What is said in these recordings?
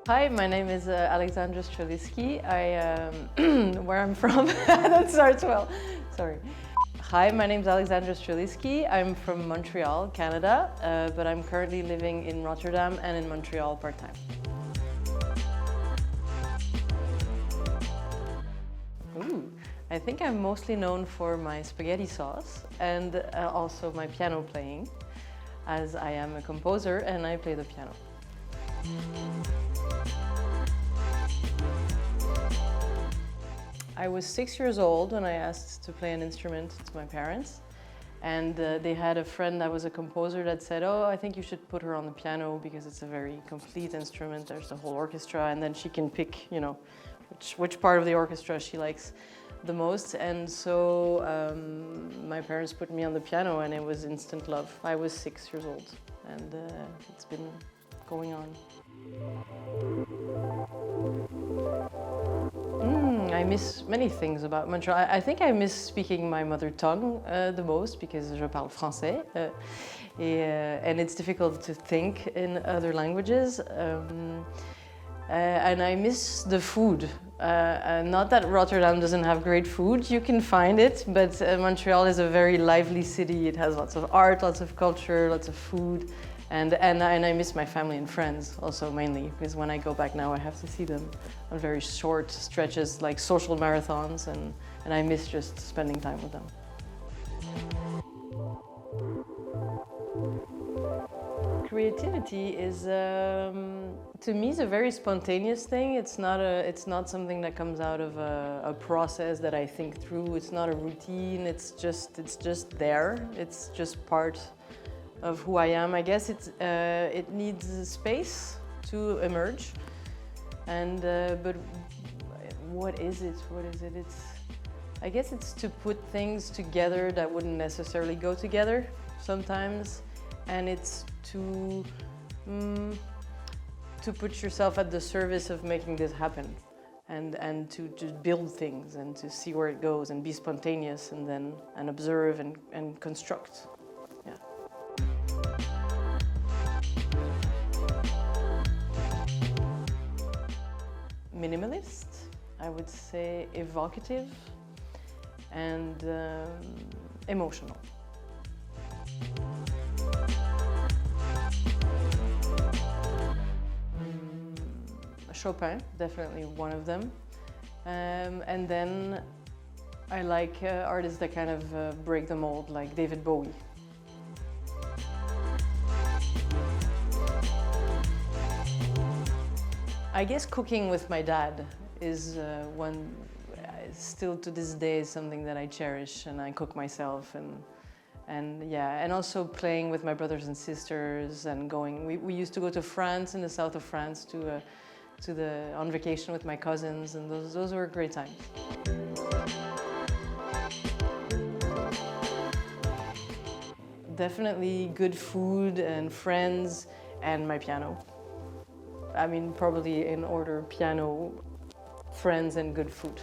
Hi, my name is Alexandra Streliski. Where I'm from, that starts well, sorry. Hi, my name is Alexandra Streliski. I'm from Montreal, Canada, but I'm currently living in Rotterdam and in Montreal part-time. Ooh, I think I'm mostly known for my spaghetti sauce and also my piano playing, as I am a composer and I play the piano. I was 6 years old when I asked to play an instrument to my parents. And they had a friend that was a composer that said, oh, I think you should put her on the piano because it's a very complete instrument. There's the whole orchestra, and then she can pick, which part of the orchestra she likes the most. And so my parents put me on the piano, and it was instant love. I was 6 years old, and it's been going on. I miss many things about Montreal. I think I miss speaking my mother tongue the most because je parle français. And it's difficult to think in other languages. And I miss the food. Not that Rotterdam doesn't have great food, you can find it, but Montreal is a very lively city. It has lots of art, lots of culture, lots of food. And I miss my family and friends also mainly, because when I go back now I have to see them on very short stretches, like social marathons, and I miss just spending time with them. Creativity is, to me, is a very spontaneous thing. It's not something that comes out of a process that I think through. It's not a routine. It's just there. It's just part of who I am. I guess it needs space to emerge. And but what is it? I guess it's to put things together that wouldn't necessarily go together sometimes, and it's to put yourself at the service of making this happen, and to build things and to see where it goes and be spontaneous and observe and construct. Yeah. Minimalist, I would say evocative and emotional. Chopin, definitely one of them. And then I like artists that kind of break the mold, like David Bowie. I guess cooking with my dad is one, still to this day, is something that I cherish, and I cook myself, and also playing with my brothers and sisters and going. We used to go to France, in the south of France, on vacation with my cousins, and those were great times. Definitely good food and friends and my piano. I mean, probably in order: piano, friends, and good food.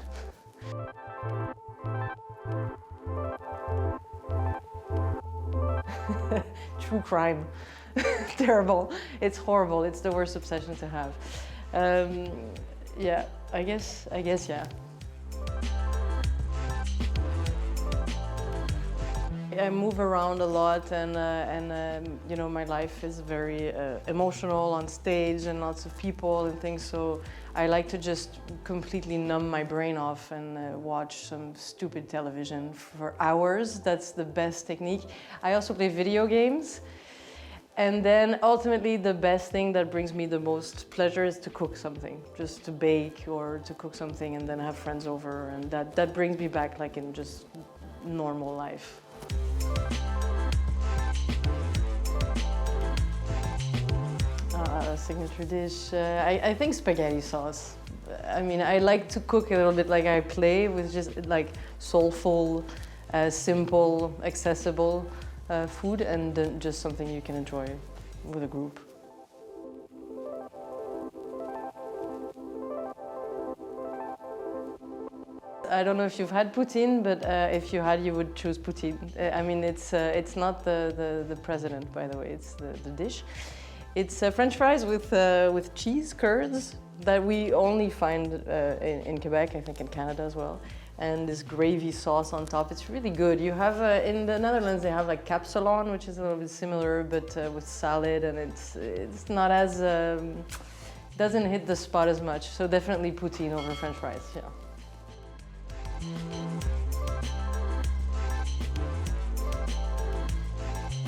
True crime. Terrible. It's horrible. It's the worst obsession to have. Yeah, I guess, yeah. I move around a lot, and my life is very emotional on stage, and lots of people and things, so I like to just completely numb my brain off and watch some stupid television for hours. That's the best technique. I also play video games, and then ultimately the best thing that brings me the most pleasure is to cook something, just to bake or to cook something and then have friends over, and that brings me back like in just normal life. Signature dish, I think spaghetti sauce. I mean, I like to cook a little bit like I play, with just like soulful, simple, accessible food, and just something you can enjoy with a group. I don't know if you've had poutine, but if you had, you would choose poutine. I mean, it's not the president, by the way, it's the dish. It's French fries with cheese curds that we only find in Quebec, I think in Canada as well. And this gravy sauce on top, it's really good. You have, in the Netherlands, they have like capsalon, which is a little bit similar, but with salad, and it's not as, doesn't hit the spot as much. So definitely poutine over French fries, yeah.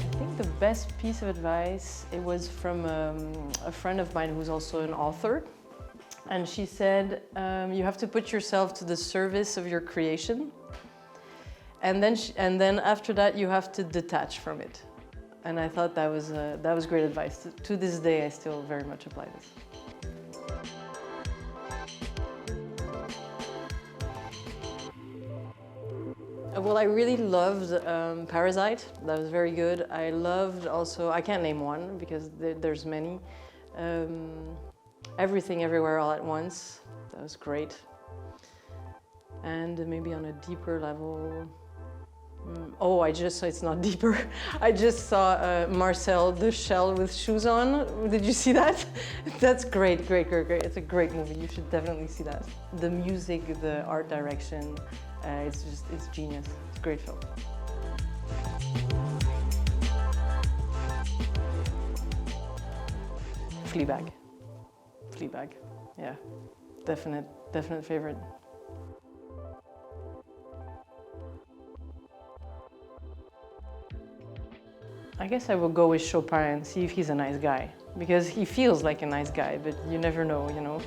I think the best piece of advice, it was from a friend of mine who's also an author. And she said, you have to put yourself to the service of your creation. And then after that, you have to detach from it. And I thought that was great advice. To this day, I still very much apply this. Well, I really loved Parasite. That was very good. I loved also, I can't name one because there's many. Everything Everywhere All at Once, that was great. And maybe on a deeper level, oh, it's not deeper. I just saw Marcel the Shell with Shoes On. Did you see that? That's great, great, great, great. It's a great movie, you should definitely see that. The music, the art direction, it's genius. It's a great film. Fleabag. Fleabag, yeah, definite favorite. I guess I will go with Chopin and see if he's a nice guy, because he feels like a nice guy, but you never know, you know.